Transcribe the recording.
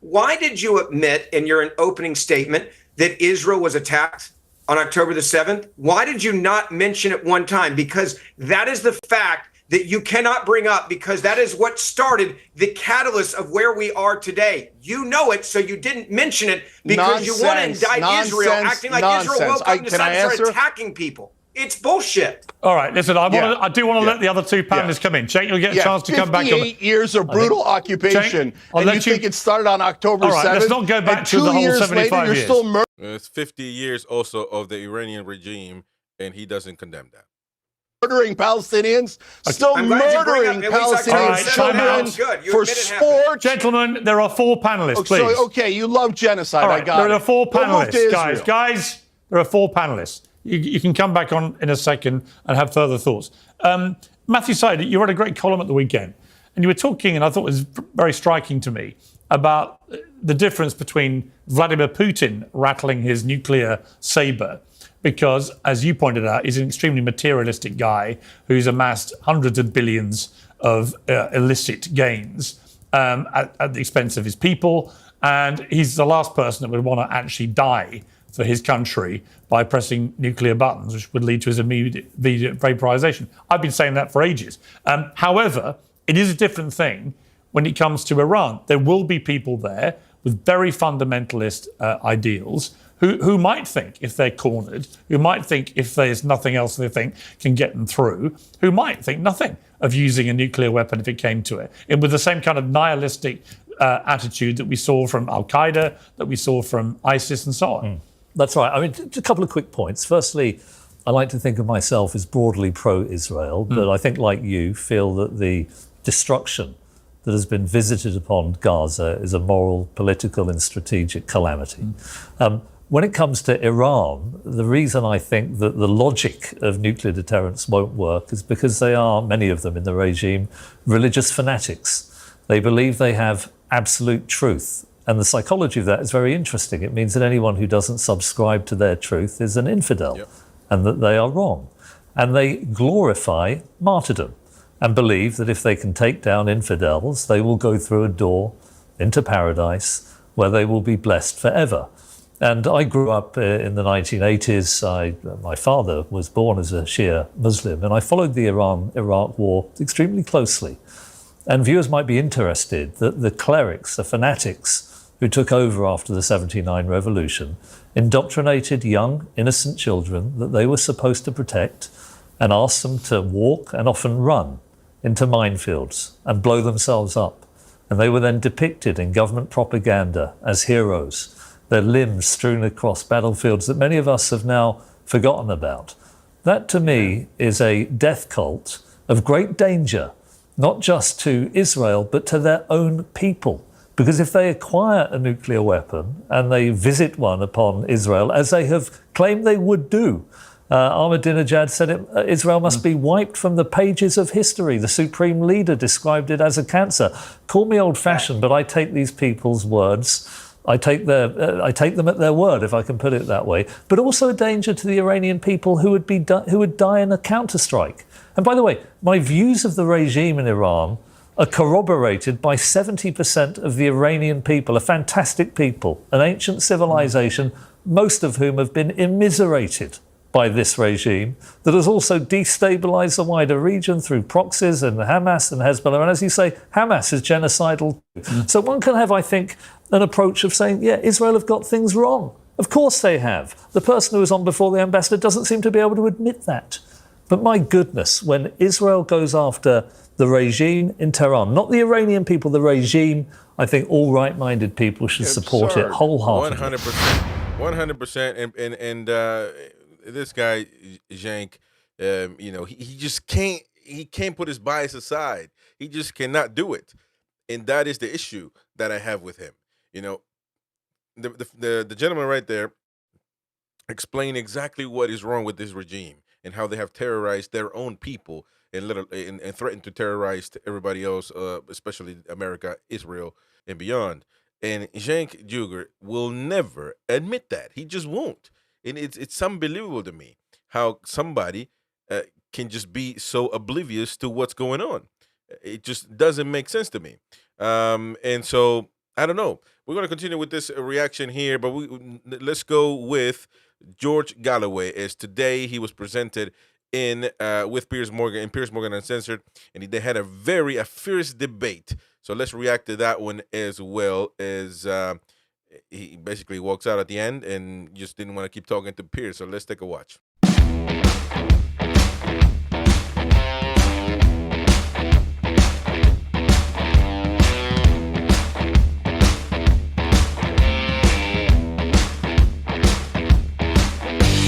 why did you admit in your opening statement that Israel was attacked on October the 7th? Why did you not mention it one time? Because that is the fact that you cannot bring up, because that is what started the catalyst of where we are today. You know it, so you didn't mention it because you want to indict Israel, acting like Israel woke up and decided to start attacking people. It's bullshit. All right, listen, I do want to let the other two panelists come in. Jake, you'll get a chance to come back. 58 years of brutal occupation, and you think it started on October 7th? All right, let's not go back to the whole 75 years. You're still it's 50 years also of the Iranian regime, and he doesn't condemn that. Murdering Palestinians, still murdering Palestinian children for sport. Gentlemen, there are 4 panelists, please. So, okay, you love genocide, I got it. There are 4 panelists, guys. There are 4 panelists. You can come back on in a second and have further thoughts. Matthew Said, you wrote a great column at the weekend, and you were talking, and I thought it was very striking to me, about the difference between Vladimir Putin rattling his nuclear saber, because, as you pointed out, he's an extremely materialistic guy who's amassed hundreds of billions of illicit gains at the expense of his people, and he's the last person that would want to actually die for his country by pressing nuclear buttons, which would lead to his immediate vaporization. I've been saying that for ages. However, it is a different thing when it comes to Iran. There will be people there with very fundamentalist ideals who might think, if they're cornered, who might think if there's nothing else they think can get them through, who might think nothing of using a nuclear weapon if it came to it. And with the same kind of nihilistic attitude that we saw from Al-Qaeda, that we saw from ISIS and so on. That's right. I mean, just a couple of quick points. Firstly, I like to think of myself as broadly pro-Israel, but I think, like you, feel that the destruction that has been visited upon Gaza is a moral, political and strategic calamity. When it comes to Iran, the reason I think that the logic of nuclear deterrence won't work is because they are, many of them in the regime, religious fanatics. They believe they have absolute truth. And the psychology of that is very interesting. It means that anyone who doesn't subscribe to their truth is an infidel, and that they are wrong. And they glorify martyrdom and believe that if they can take down infidels, they will go through a door into paradise where they will be blessed forever. And I grew up in the 1980s. My father was born as a Shia Muslim, and I followed the Iran-Iraq war extremely closely. And viewers might be interested that the clerics, the fanatics, who took over after the 79 revolution, indoctrinated young, innocent children that they were supposed to protect and asked them to walk and often run into minefields and blow themselves up. And they were then depicted in government propaganda as heroes, their limbs strewn across battlefields that many of us have now forgotten about. That, to me, is a death cult of great danger, not just to Israel, but to their own people. Because if they acquire a nuclear weapon and they visit one upon Israel, as they have claimed they would do, Ahmadinejad said Israel must be wiped from the pages of history. The supreme leader described it as a cancer. Call me old-fashioned, but I take these people's words. I take them at their word, if I can put it that way. But also a danger to the Iranian people who would die in a counterstrike. And by the way, my views of the regime in Iran are corroborated by 70% of the Iranian people, a fantastic people, an ancient civilization, most of whom have been immiserated by this regime that has also destabilized the wider region through proxies and Hamas and Hezbollah. And as you say, Hamas is genocidal. So one can have, I think, an approach of saying, yeah, Israel have got things wrong. Of course they have. The person who was on before the ambassador doesn't seem to be able to admit that. But my goodness, when Israel goes after the regime in Tehran, not the Iranian people, the regime, I think all right-minded people should support it wholeheartedly. 100%. And this guy, Cenk, he just can't put his bias aside. He just cannot do it. And that is the issue that I have with him. The gentleman right there explained exactly what is wrong with this regime and how they have terrorized their own people and threatened to terrorize everybody else, especially America, Israel, and beyond. And Cenk Uygur will never admit that. He just won't. And it's unbelievable to me how somebody can just be so oblivious to what's going on. It just doesn't make sense to me. And so I don't know. We're going to continue with this reaction here, but let's go with George Galloway. As today he was presented in with Piers Morgan in Piers Morgan Uncensored, and they had a fierce debate. So let's react to that one as well. As he basically walks out at the end and just didn't want to keep talking to Piers. So let's take a watch.